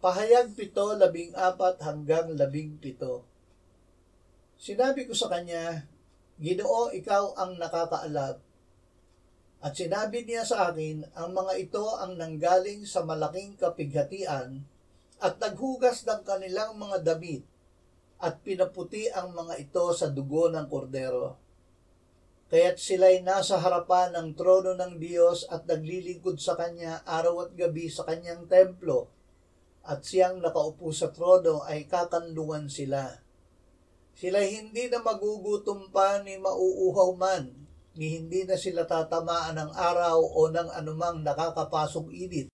Pahayag 7:14-17. Sinabi ko sa kanya, Ginoo, ikaw ang nakakaalam. At sinabi niya sa akin, ang mga ito ang nanggaling sa malaking kapighatian at naghugas ng kanilang mga damit at pinaputi ang mga ito sa dugo ng kordero. Kaya't sila'y nasa harapan ng trono ng Diyos at naglilingkod sa Kanya araw at gabi sa Kanyang templo, at siyang nakaupo sa trono ay kakanlungan sila. Sila'y hindi na magugutom pa ni mauuhaw man, ni hindi na sila tatamaan ng araw o ng anumang nakakapasong init,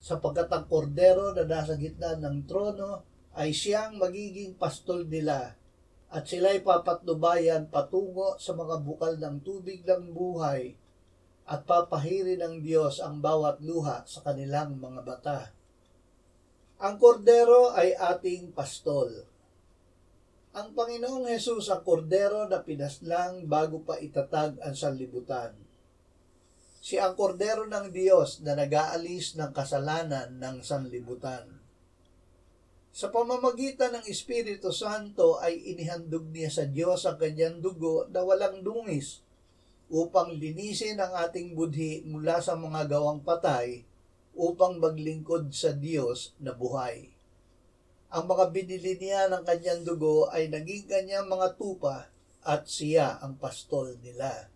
sapagkat ang kordero na nasa gitna ng trono ay siyang magiging pastol nila, at sila'y papatnubayan patungo sa mga bukal ng tubig ng buhay, at papahiri ng Diyos ang bawat luha sa kanilang mga bata. Ang kordero ay ating pastol. Ang Panginoong Hesus ang kordero na pinaslang bago pa itatag ang sanlibutan. Siya ang kordero ng Diyos na nag-aalis ng kasalanan ng sanlibutan. Sa pamamagitan ng Espiritu Santo ay inihandog niya sa Diyos ang kanyang dugo na walang dungis upang linisin ang ating budhi mula sa mga gawang patay upang maglingkod sa Diyos na buhay. Ang mga binili niya ng kanyang dugo ay naging kanyang mga tupa at siya ang pastol nila.